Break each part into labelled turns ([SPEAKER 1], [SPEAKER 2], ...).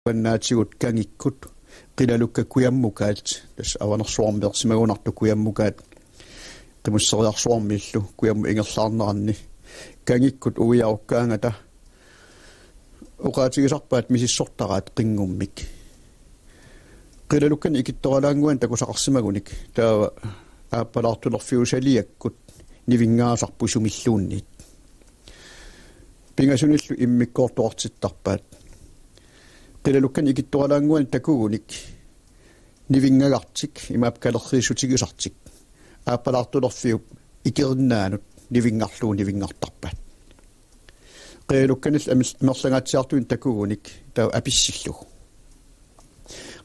[SPEAKER 1] Pannaatigut kangikkut qilalukka kuyammukaat tas avanersuarmilersimagunartu kuyammukaat qimusseriarsuarmiillu kuyammu ingerlaarneranni kangikkut uiarukkaangata uqaatigisarpaat misissortaraat qingummik qilalukkan ikittoralaanguan takusaqarsimagunik taava aappalaartulerfiusaliakkut nivingaasarpu sumilluunniit pingasunillu immikkoortuartittarpaat qilalukkan ikittoralaanguan takugunik nivingagartik imaap kalerriisutigisartik aappalaartulerfiup ikerinnaanut nivingartarpaat qilalukkanil amerlangaatsiartuin takugunik taa apissillugu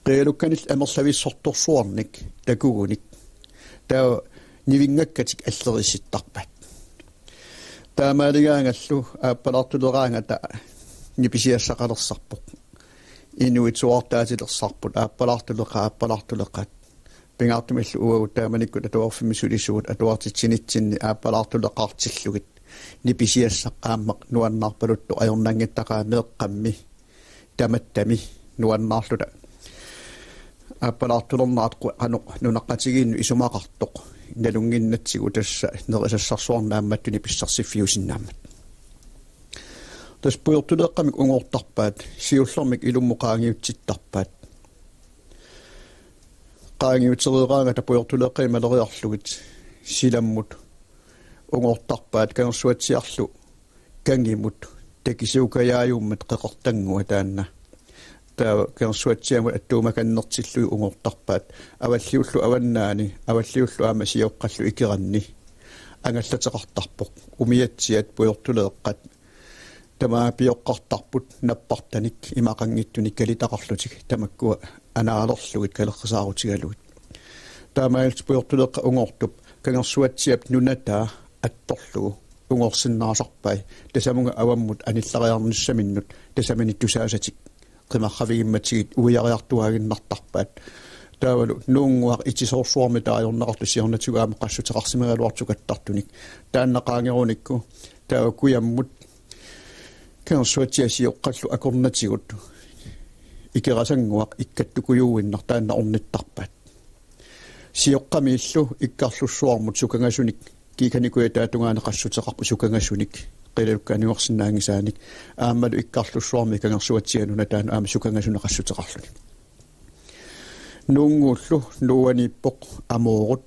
[SPEAKER 1] qilalukkanil amerlavissortorsuarnik takugunik taa nivingakkatik аллериситтарпат таамаалигаангаллу ааппалаартулераангата ниписиассақалерсарпоқ инуитсуартаатилерсарпут ааппалаартулеқат пингаартумиллу уагу тааманиккут атуарфимисулисуут атуартитсинитсинни ааппалаартулеқартиллугит ниписиассақ ааммақ нуаннаарпалутту ajornangittaqaa meeqqammi tamattami nuannaarluta ааппалаартулернаат қаноқ нунаққатигиинну исумақартоқ налунгиннатсигу тасса нерисассарсуарнаамматтуни писсарсиффиусиннааммат тас пуйортулеэққамик унгуортарпаат сиуллэрмик илуммоқаангиутситтарпаат qaangiuterieraangata puyortuleqqi maleriarlugit silammut uнгуортарпаат канерсуатсиарлу кангимут такисуукаяаюуммат qeqertangua taanna таа канерсуатсиаму аттуумаканнертиллуи унгуортарпаат аваллиуллу аваннаани аваллиуллу аама сиоққаллу икеранни ангаллатеқартарпоқ умиатсиат пуйортулеэққат тамаа пиоққартарпут наппартаник имақангиттуни калитақарлутик тамаккуа анаалерлугит калеққисаарутигалугит таамаалт пуйортулеққа унгортуп канерсуатсиап нунатаа атторлугу унгорсиннаасарпай тасамунга аваммут аниллариарниссаминнут тасамани тусаасатик qimaqavigimmatsigit uiariartuaginnartarpaat taavalu nuunguaq itisoorsuarmi taajornaqartu siornatugaama qassutеқарсимагалуартугаттартуник тааннақаангеруникку таава куяммут канерсуатсиасиоққаллу акорнатигут икерасангуақ иккаттукуюуиннар таанна орниттарпаат сиоққамииллу иккарлуссуармут сукангасуник киканикуя таатунгаана qassutеқарпу сукангасуник qilukkaaniuarsinnaangisaanik aammalu ikkarlussuarmi kangersuatsianuna taanu aama sukangасуна qassutеқарлуни nuunguullu nuuaniippoq amuurut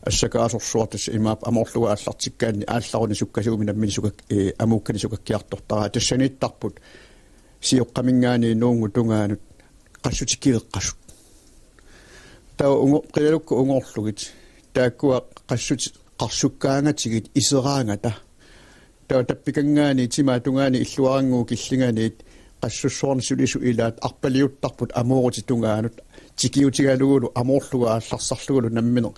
[SPEAKER 1] ассакаасорсуартас имаап амоорлуга ааллартиккаанни аалларуни суккасууминаммини сукак амууккани сукаккиартортара тассанииттарпут сиоққамингаани нуунгу тунгаанут qassutikiveqqasut таа qilukku ungorlugit тааккуа qassut qarsukkaangатигит исераангата таа таппикангаани тимаатунгаани иллуарангуу киллинганиит qassусsuarni sulisu ilaat arpaliuttarput amuuruti tungaanut tikiutigaluulu amooрлуга аалларсарлугулу наммине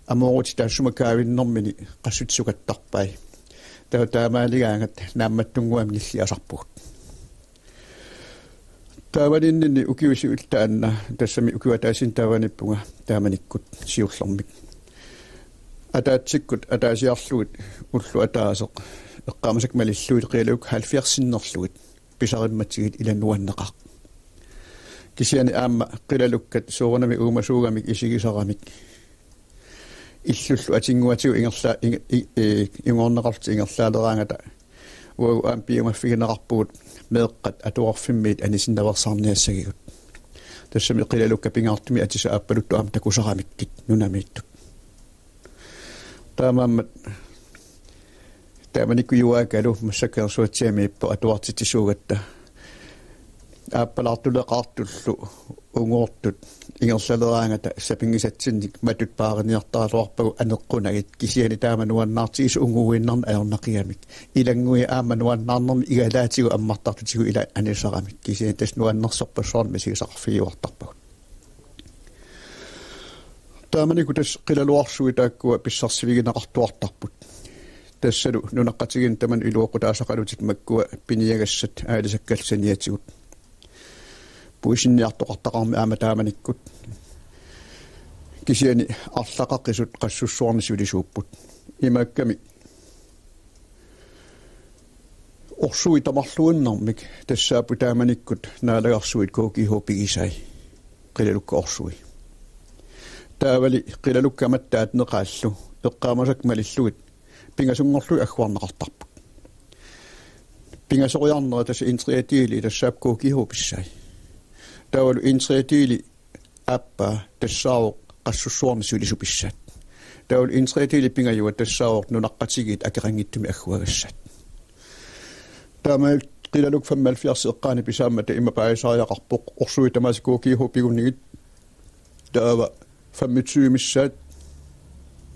[SPEAKER 1] амуурути таассумакаавиннэрмини qassutsugattarpai таа таамаалигаангат наамматтунгуам ниллиасарпугут таавалиннини укиусуил таанна тассами укиуатаасин тааваниппунга тааманиккут сиуллэрмик атаатсиккут атаасиарлугит уллу атаасеқ эққаамасак малиллуит қиалук 70-нерлугит писаримматсигит иланнуаннеқақ кисиани аама қилалуккат суурнами уумасуугамик исигисарамик иллуллу атингуатигу ингерла ингорнеқарти ингерлаалераангата уагу аам пиумаффигинеқарпугут меэққат атуарфиммиит анисиннаверсаарниассагигут тассами қилалукка пингаартуми атиса ааппалутту аама такусарамиккит нунамииттут таамааммат тааманикуюаакалу массаккерсуатсиамииппо атуартитисуугатта ааппалаартулеқартуллу унгуортут ингерлалераангата сапингисатсинник матут паарниартаалуарпагу анеққунагит кисиани таамануаннаартигис унгуиннарна аернақиамик илангуи аамануаннаарнерми игалаатигу аммартартутигу ила анисарамик кисиани таснуаннерсорпассуарми сигисақарфигуартарпагут тааманикутас қилалуарсуи тааккуа писсарсивигинеқартуартарпут тассалу нунаққатигин таман илуоқутаасақалутик маккуа пиниагассат аалисаккалсаниатигут пуисинниартоқартақарми аама тааманиккут кисиани арлақаққисут qassусsuarni sulisuupпут имаакками Orsui tamalluunnermik tassaapu taamanikkut naalagarsuit KGH pigisai qilalukka orsui taavali qilalukkaamattaat neqaallu eqqaamasak malilluit pingasungorlu agguarnaqartarput pingasoriarnera tassa intriatiili tassaap KGH pissai taavalu intriatiili appa tassaaoq qassussuarni sulisupissaat taavalu intriatiili pingajuat tassaaoq nunaqqatigit akerangittumi agguagassat Tämä qilaluk fammal fiarseqqaani pisaamata imapaaisaajaqarpoq orsui tamasi KGH pigunnigit taava fammitsuimissaat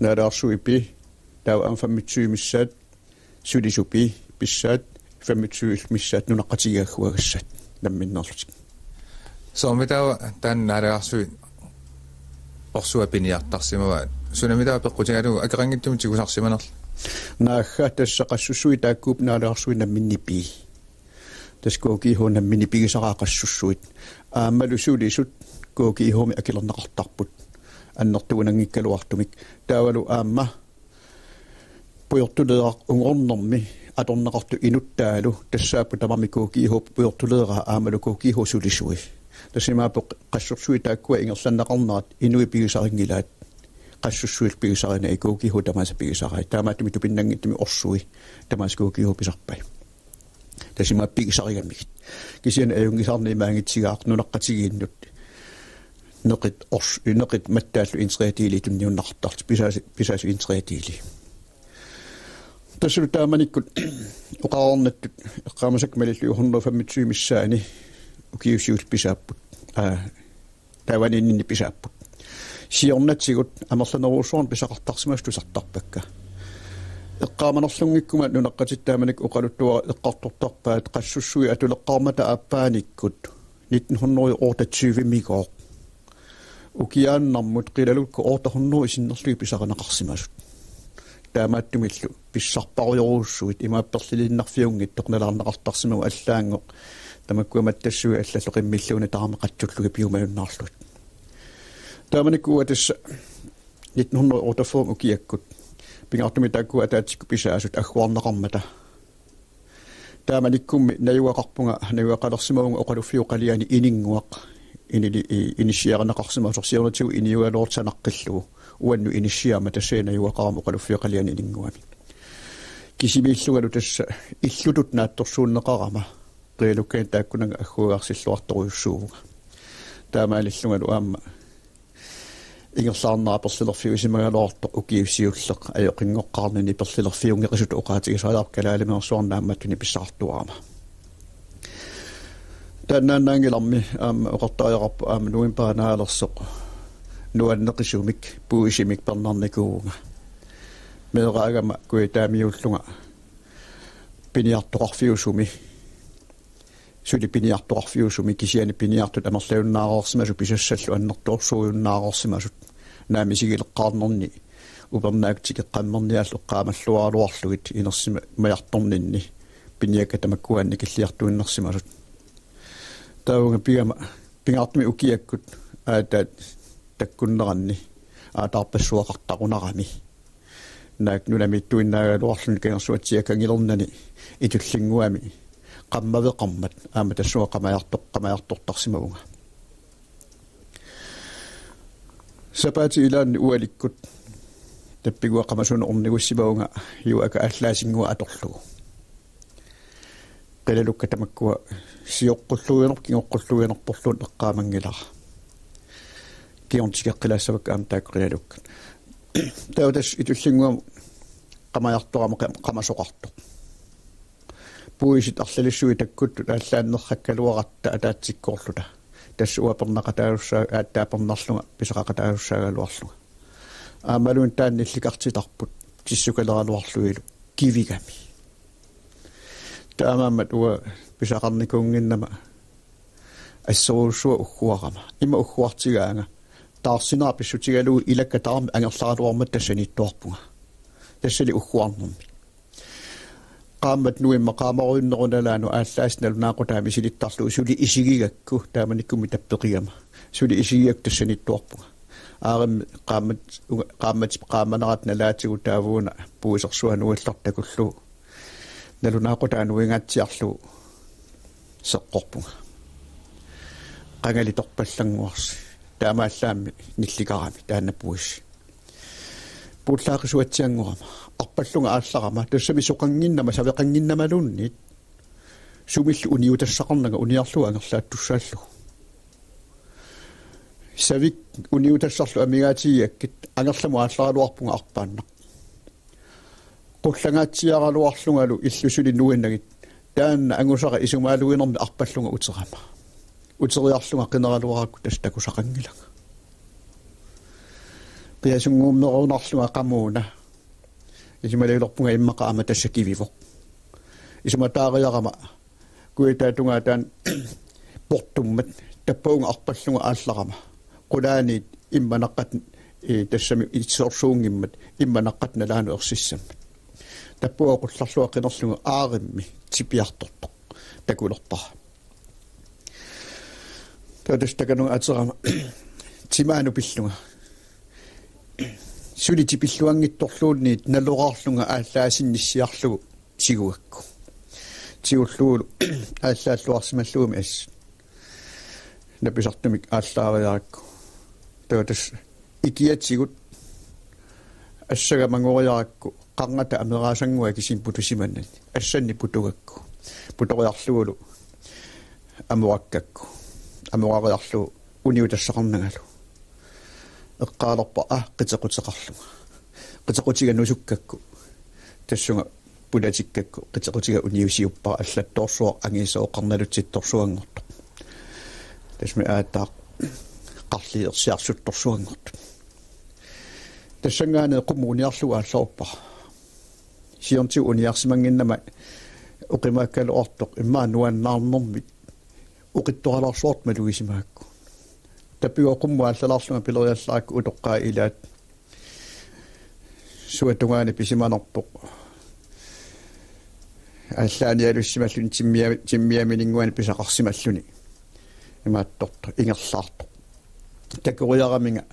[SPEAKER 1] naalaarsuipi taava am fammitsuimissaat sulisupi pissaat fammitsuilmissaat nunaqqatigiagguagassat namminnerlutik
[SPEAKER 2] soomitaava tan naalaarsuit orsua piniartarsimava sunamitaava peqqutigalu akerangittumi tigusarsimanerlu
[SPEAKER 1] naagga tassa qassussui taakkuup naalaarsuit namminnipi tas KGH namminnipigisaraaqassussuit aammalu sulisut KGHmi akilerneqartarput annertuunanngikkaluartumik taavalu aamma puyortuleerar ungornermi atorneqartu inuttaalu tassaappu tamami KGH puyortuleeraa aammalu KGH sulisui tassimaappo qassursui taakkua ingerlanneqarnaat inui pigisaringilaat qassussuil pigisarina i KGH tamasa pigisarai taamaatumi tupinnangittumi orsui tamas KGH pisarpai tassima pigisarigammigit kisian ajungisarni maangitsigaaq nunaqqatigiinnut neqit mattaallu intriatiili tunniunnartart pisasu intriatiili tassu taamanikkut oqaarnertut eqqaamasak malillu 105 missaani ukiusiut pisaapput taavaninni pisaapput siornatsigut amerlaneruussuarn pisaqartarsimastusartarpakka eqqaamanerlungikkuma nunaqqatittaamanik uqaluttua eqqartortarpaat qassussui atuleqqaarmata aappaaниkkут 1928 migooq ukiaannarmut qilalukku ortahunnu isinnerlui pisaqanaqarsimasut taamaattumillu pissarpariorussuit imaapperlilinnarfiungit toqnalaarnaqartarsimagu allaangoq tamakkuamattassui allalloqimmilluuna taramaqattullugi piumayunnaarlut taamanikkuwa tassa 1948 ukiakkut pingaartumi taakku ataatsikku pisaasut agguarnaqarmata taamanikkummi najuaqarpunga najuaqalersimagunga oqaluffiuqaliani ininguaq inisiaranaqarsimasorsiornatigu iniualoortanaqqillugu uannu inisiaama tasseena juaqarama oqaluffiuqaliani ininguami kisimiillugalu tassa illutut naattorsuunneqarama qiilukkain taakkunanga agguugaarsilluartoruyussuuvuga taamaalillungalu aamma ingerlaarnaa persilerfiusimagaloorto ukiussiulleq ajoqingoqqaarnini persilerfiungeqisut uqaatigisalaarkalaalimiorsuarnaammattuni pissaartuarama tannaannaangilarmi aamma oqartaajaqarpu aamma nuimpaanaalersoq nuanneqisumik puisimik pernarnikuuga meeraagama kuitaamiullunga piniartoqarfiusumi suli piniartoqarfiusumi kisiani piniartut amerlaunnaaqorsimasu pisassallu annertuorsuujunnaaaqorsimasut naamisigileqqaarnerni upernaaktigeqqammerniaallu qaamalluaaluarlugit inersima majartorninni piniakka tamakkuanni killiartuinnersimasut taunga pigama pingaartumi ukiakkut aataat takkunneranni aataarpassuaqartaqunarami naak nunamittuinnaagaluarluni kangersuatsiakangilernani itullinguami qammaveqarmat aama tassua qamajartortarsimagunga sapaati ilaanni ualikkut tappigua qamasuna ornigussimagunga juaka allaasinngua atorlugu qilalukka tamakkua sioqqulluunerp kingoqqulluunerporluun eqqaamangilara kiontigeqqilassavak aamtaak qilalukka tautas itullingua qamajartorama qamasoqartoq puisit arlalissui takkuttut ааllaannerrakkaluaratta ataatsikkoorluta tassu uapernaqataarussaa aattaapernerlunga pisaqaqataarussaagaluarlunga aamaluun taannillikartitarput tissukalaruarluilu kivigami taamaammat uwa pisaqarnikuunginnama assoruussua ugguarama ima ugguartigaanga taarsinaa pissutigaluu ilakkataarmi angerlaaruarmat tassanittuarpunga tassali ugguarnermi qaammat nuimmaqaamaruinnerunalaanu ааllaasnalu naaqutaami silittarlu suli isigigakku taamanikkummi tappeqigama suli isigigak tassanittuarpunga aaram qaammat qaammanerat nalaatigu taavuuna puisersuanuullartakullu налунаақутааnuingaatiarlu seqqorpunga qangalitorpallanguarsi taamaallаамми нилликарами тааннапуисси пуллаақисуатсиангорама арпаллунга аалларама тассами соқангиннама савеқангиннамалууннит сумиллу униутассақарнага униарлуа ангерлааттуссааллу савик униутассарлу амигаатигиаккит ангерламу аалларалуарпунга арпааннақ qullangaatiarluarlungalu illusuli nuinnagit taanna angusara isumaaluinermi arpallunga uterama uteriarlunga qineraluarakku tastakusaqangilanga qiasunguumneruunarlunga qamuuna isimalilorpunga immaqa ama tassakivivoq isumataariarama kuitaatunga taan portummat tappaunga arpallunga aallarama qulaaniit immanaqqat tassami itsorsuungimmat immanaqqat nalaanu ersissammat tappua qullarlua qinerlunga aarimmi tipiartortoq takulerpara tatastakanu aterama timaanu pillunga suli tipilluangittorluunniit nalorarlunga ааllaasinnisiarlugu tiguakku tigulluulu ааllaаллуарсималлуumi ас napisartumik ааllaariarakku tatas ikiatsigут ассагамангориаракку qangata ameraasangua kisin putusimanat assanni putugakku putoriarluulu amuakkakku amurariarlu uniutassaqarnagalu eqqaalerpa qitequtiqarluga qitequtiga nusukkakku tassunga pulatikkakku qitequtiga uniusiuppara allattoorsuo angiisooqarnalutsittorsuangortu tasmi aattaaq qarliiqsiarsuttorsuangortu tassangaane qumuuniarluga allorpara siorti uniarsimanginnama uqimaakkalu ortoq immaa nuannaarnermit uqittoralarsuort maluisimaakku tapigo qummuaallalaarlunga pileriallaakku utoqqaa ilaat suatungaani pisimanerpoq аллааниалуссималлуни тиммиаминингуани писақарсималлуни имаатторто ингерлаарто такуриараминга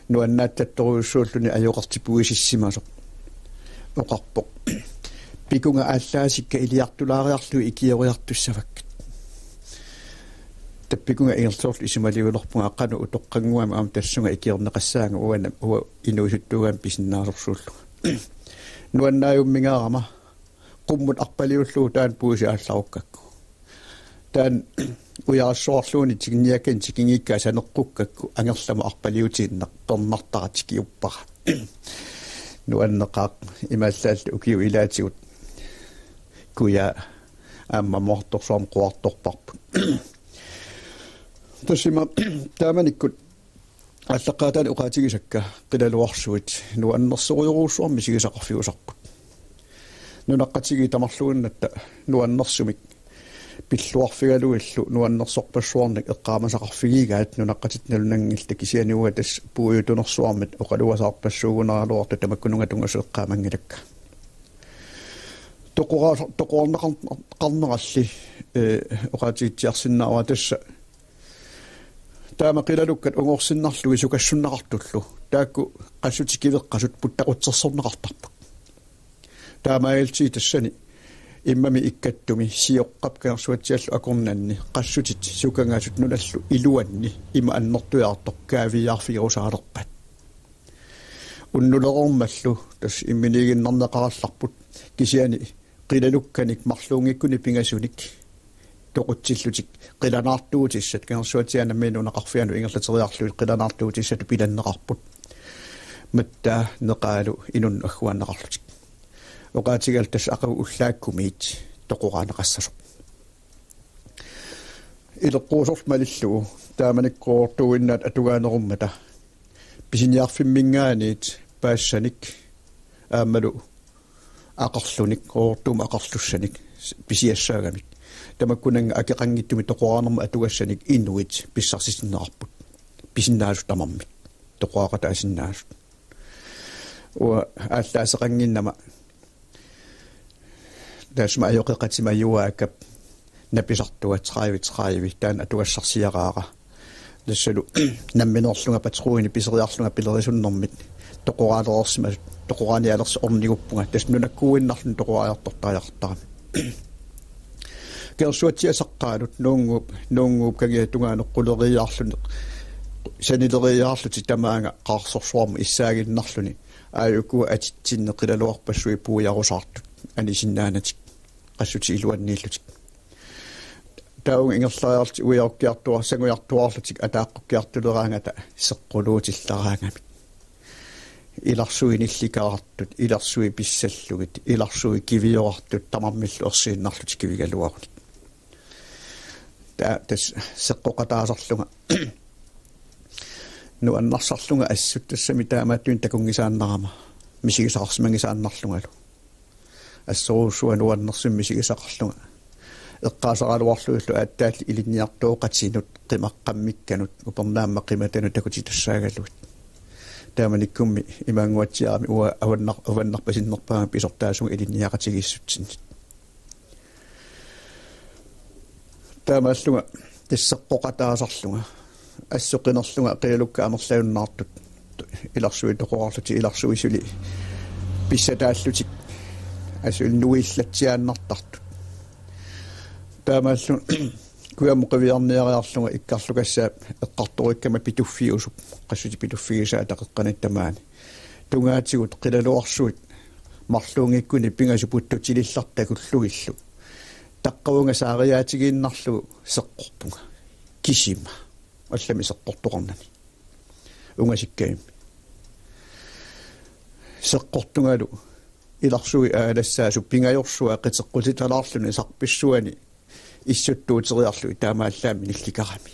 [SPEAKER 1] нуаннааттатторуйуссууллуни ажоқартипуисиссимасоқ оқарпоқ пикунга ааллаасикка илиартулаариарлу икиориартуссаваккат таппикунга ингерлоорлу исималиулерпунга аққану утоққангуама аама тассунга икиорнеқассаага уана уа инуисуттуугаан писиннаасорсууллу нуаннааюммингаарама qummun arpaliullu taan puusi aallarukakku taan ujaassuarluuni tigniakan tikingikkaa saneqqukakku angerlamu arpaliutiinneq tornartaratikkiuppara nuanneqaaq imaallallu ukiu ilaatigut kuya amma mortorsuam quartorparput tassima taamanikkut allaqaataani uqaatigisakka qilaluarsuit nuannersoruuruussuarmi sigisaqarfiusarput nunaqqatigi tamarluunnatta nuannersumik pilluarfigaluillu nuannersorpassuarnik eqqaamasaqarfigigaat nunaqqatit nalunangilta kisianiuga tas puuyutunersuarmit oqaluasaarpassuugunaraluarta tamakkununga tungaseeqqaamangilakka toqornaqarneralli oqaatigitsiarsinnaava tassa taama qilalukkat ungorsinnarlu isukassunnaqartullu taakku qassutikiveqqasut puttaqutsersorneqartarput taamailti tassani immami ikkattumi sioqqapkanersuatsiallu akornanni qassutit sukangaasut nulallu iluanni ima annertujaartoq kaaviaarfigurusaalerpat unnulerormallu tas imminiginnarneqarallarput kisiani qilalukkanik marluungikkuni pingasunik toqutsillutik qilanaartuutissat kanersuatianammiinu naqarfianu ingerlateriarlu qilanaartuutissat pilanneqarput matta neqaalu inun agguannaqarlutik oqaatigal tas aqav ullaakkumiit toqoraanaqassasoq ileqquusormalillu taamanikkoortuinnaat atugaanerummata pisiniarfimmingaaniit paassanik aammalu aqarlunik qoortuuma aqarlussanik pisiassaagamik tamakkunanga akeqangittumi toqoraanerma atugassanik inuit pissarsissinneqarput pisinnaasut tamarmik toqoaqata asinnaasut wa aalлаасеқангиннама tasma ajoqeqatimayuaakap napisartuat 30 taan atugassarsiaqaaqa tassalu namminerlunga patruini piseriarlunga pilerisunnermit toqoraalersima toqoraanialers orniguppunga tasnunakkuinnarlun toqoraajortortaajartaami kersuatiasaqqaalut nuunguup kagiatungaanoqquleriaarluni sanileriaarluti tamaanga qaarsorsuarmu issaaginnarluni aayukua atitsinneqilaluarpassui puujarusaartut anisinnaanatik qassuti iluanniillutik taung ingerlaarti uiorkiartua sanguiartuarlutik ataaqqukkiartuleraangata seqquluutillaraangami ilarsui nillikaartut ilarsui pissallugit ilarsui kiviorartut tamarmillu ersiinnarlut kivigaluarut tas seqqoqataasarlunga nuannarsarlunga assut tassami taamaattuin takungisaannarama misigisaqarsimangisaannarlungalu assoruussua nuannersum misigisaqarlunga eqqaasaraluarluullu aattaалли ilinniartuoqatinut qimaqqammikkanut upernaamma qimatanu takutitassaagaluut taamanikkummi imaanguatiarami uwa avannarpasinnerpaanga pisortaasunga ilinniaqatigissutsinni taamaalluga tisseqqoqataasarlunga assoqinerlunga qialukka amerlaunnaartut ilarsui toqorarluti ilarsuisuli pissataallutik asul nuillatsiaannartartut taamaallu kuammuqiviarniariarlunga ikkarlukassaa eqqartorikkama pituffiusuk qassuti pituffigisaa taqeqqanittamaani tungaatigut qilaluarsuut marluungikkuni pingasuputtutilillartakullugillu taqqavunga saariaatigiinnarlu seqqorpunga kisima allami seqqortoqarnani ungasikkaimi seqqortungalu ilarsui aalassaasu pingajorsua qiteqqutitalaarluni sarpissuani issuttuuteriarlu taamaallaami nillikarami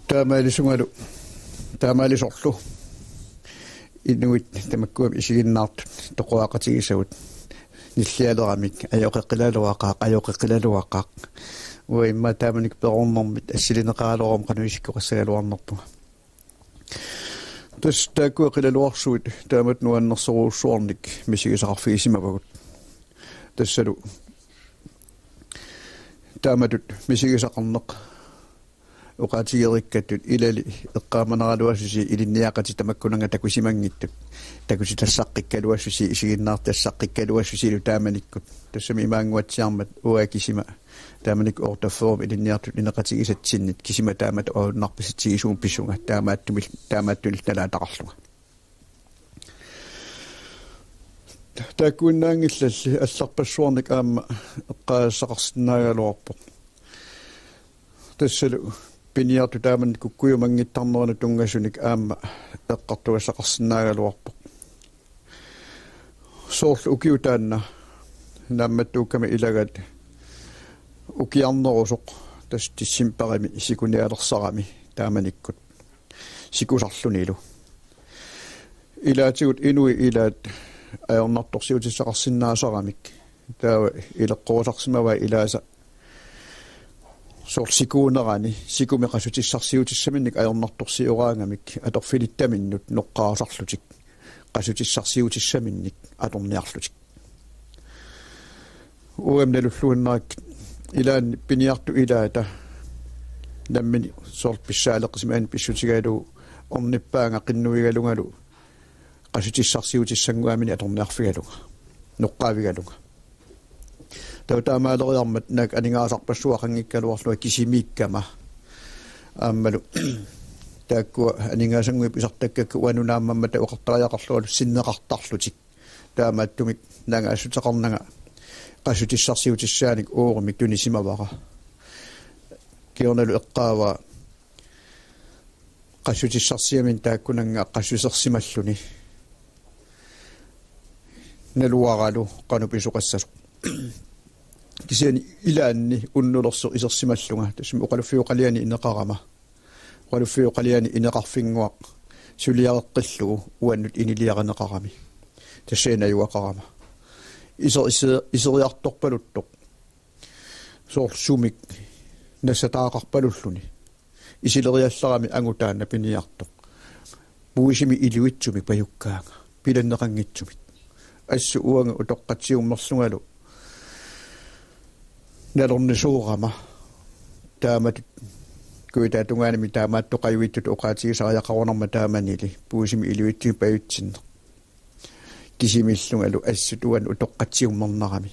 [SPEAKER 1] taamaalisungalu taamaalisorlu inuit tamakkuam isiginnaartut toqoaqatigisavut nillialeramik ajoqeqilaluaqaaq uimma taamanik perornermit assilineqaalorum qanuisikkoqassagaluarnertuga tas taakkua qilaluarsuut taamat nuannersoruussuarnik misigisaqarfigisimavagut tassalu taamatut misigisaqarneq uqaatigerikkattut ilali eqqaamaneraluassusi ilinniaqati tamakkunanga takusimangittut takusitassaqqikkaaluassusi isiginnaartassaqqikkaluassusilu taamanikkut tassami imaanguatsiarmat uakisima taamanik ortafforum ilinniartut ineqatigisatsinnit kisima taamat oonnarpisitsigisuum pissunga taamaattunil nalaataqarlunga taakkuinnaangillalli алларпассуарник аама эққаассақарсинаagaluarpoq tassalu piniartu taaman kukkuyumangittarnerana tungasunik aama eqqartugassaqarsiнаagaluarpoq soorlu ukiutaanna naammattuukkami ilagat ukiarnerusoq tas tissimparami sikunialersarami taamanikkut sikusarlunilu ilaatigut inui ilaat ajornartorsiutissaqarsinnaasaramik taawa ileqqorusarsimava ilaasa sorsikuunerani sikumeqasutissarsiutissaminnik ajornartorsiuraangamik atorfilittaminnut noqqaasarlutik qasutissarsiutissaminnik atorniarlutik uamnalulluunnaak ilaan piniartu ilaata nammini sorpissaaleqsimaani pissutigalu ornippaanga qinnuigalungalu qasutissarsiutissanguamini atorniarfigalunga noqqaavigalunga tautaamaaleriarmat naak aningaasarpassuaqangikkaluarlua kisimiikkama aammalu taakkua aningaasangui pisartakkakku uanunaammammata uqartariaqarlualu sinneqartarlutik taamaattumik naanga assuteqarnaga qasutissarsiutissaanik uurumik tunisimavara kiornalu eqqaava qasutissarsiamin taakkunanga qassusersimalluni naluaralu qanupisuqassasuq kisiani ilaanni unnulerso isersimallunga tasmi uqaluffiuqaliani ineqarama uqaluffiuqaliani ineqarfinguaq suliareqqillugu uannut iniliareneqarami tasseenayuaqarama iseriartorpaluttoq soorsumik nassataaqarpalulluni isileriallerami angutaanna piniartoq puisimi iluitsumik pajukkaanga pilanneqangitsumik assu uanga utoqqatsiummerlungalu nalornisuurama taamat kuita tungaani mitaamat toqayuittut oqaatigisariaqarunarma taamanili puusimi iluittiupayutsinne kisimillungalu assutuan utoqqatsiummarnarami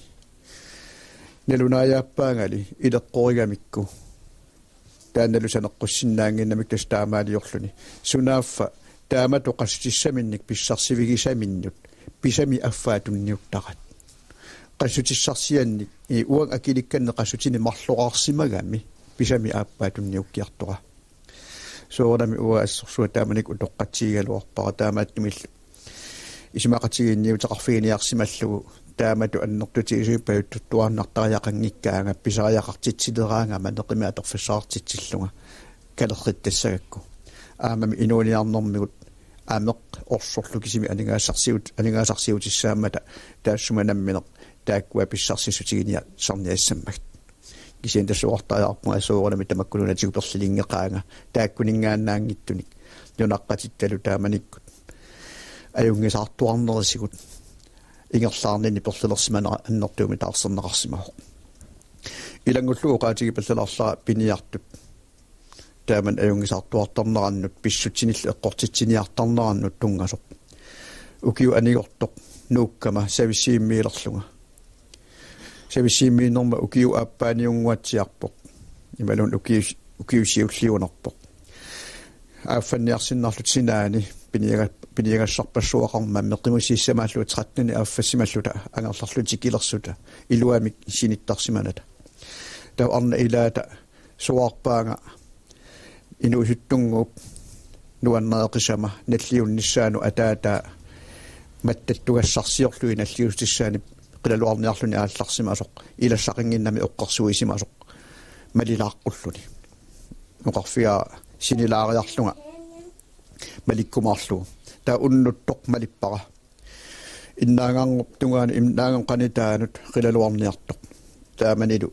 [SPEAKER 1] nalunaajaappaangali ileqqorigamikku taannalu saneqqussinnaanginnamik tas taamaaliorluni sunaaffa taama toqassutissaminik pissarsivigisaminnut pisami affaatunniuttaqat qassutissarsiannik uang akilikkanne qassutini marloqarsimagami pisami aappaatunniukkiartoqa soorami uwa assorsuа taamanik utoqqatsiigaluarpara taamaattumillu isimaqatigiinniutaqarfiiniarsimallugu taamatu annertuti isuippajuttuarnartariaqanngikkaanga pisariaqartitsileraangama neqimi atorfissaartitsillunga kalerrittassagakku aamami inuuniarnermigut ameq orsorlu kisimi aningaasarsiutissaammata taassumanammineq taakkua pissarsiссутигиния сарниассаммак кисиан тассуартариарпунга суурами тамаккулунатигу персилингеқаанга тааккунингааннаангиттуник юнаққатитталу тааманиккут аюнгисаартуарнерисигут ингерлаарнини перлилерсимана аннертууми таарсернеқарсимао илангуллу оqaатиги перлиларлаа пиниартут тааман аюнгисаартуартарнераннут писсутсинилла эққортитсиниартарнераннут тунгасоқ укиу анигортоқ нууккама сависсииммиилерлунга сависсииммииннерма укиу ааппааниунгуатсиарпоқ ималун укиусиуллиунерпоқ ааффанниарсиннарлут синаани пинигассарпассуақарма меқимусииссамааллу 13 ааффассималлута ангерларлути килерсута илуамик синиттарсиманата таа арна илаата суарпаага инуусуттунгууп нуаннеэқисама наллиунниссаану атаата маттаттугассарсиорлуи наллиустиссаани qilluarniarluni aallarsimasoq ilassaqinginnami oqqarsuisimasoq malilaaqqulluni uqarfia sinilaariarlunga malikkumaarlu taa unnuttoq malippara innaangaangup tungaani imnaangam qanitaanut qilluarniartoq taamanilu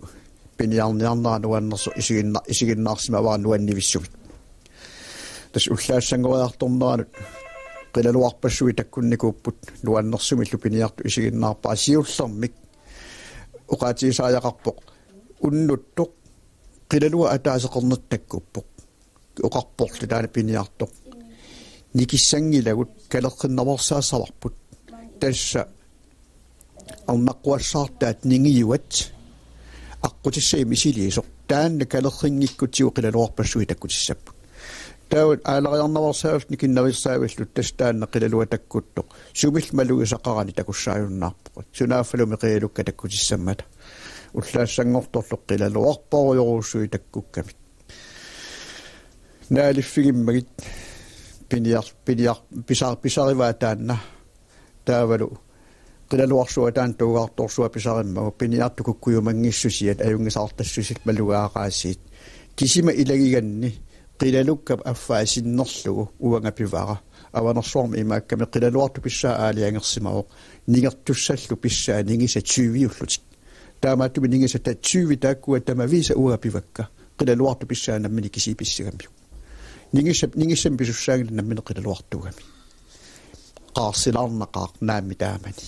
[SPEAKER 1] piniarniarnaa nuannersu isiginnaarsimavaa nuannivissumit tas ullaassangoriartorneranut qilaluarpassui takkunnikuupput nuannersumillu piniartu isiginnaarpaa siullermik uqaatigisaajaqarpoq unnuttoq qilalua ataaseqernertakkuuppoq uqarporlu taana piniartoq nikissangilagut kaleqqinnavorsaassalarput tassa arnaqquassaartaat ningiuat аққутиссаими силиисоқ таанна калеррингиккутиу қилалуарпассуи таккутиссаппут таават аалариарнаварсаавт никиннависсаавиллут тастаанна қилалуатаккуттоқ сумил малугисақарани такуссааюннаарпоқ сунааффалуми қиалукка таккутиссаммата уллаассангорторлуқ қилалуарпаруйоруссуи таккуккамит наалиффигиммагит писариваа таанна таавалу qilluarsuа таан туugaartorsuа писариммагу пиниартукуккуйумангиссусиат аюнгисаартассусит малугаагаасиит кисима илагиганни qillalukкап аффаасиннерлугу уангапивара аванерсуарми имаакками qilluарту писсаа аалиангерсимао нигертуссаллу писсаа нингиса 20уллутик таамааттуми нингиса та 20 тааккуа тамависа уапивакка qilluарту писсаа наммини киси писсигаммиу нингисам писуссаагилу наммини qilluартугами qaarsilaarnaqaaq naammi taamani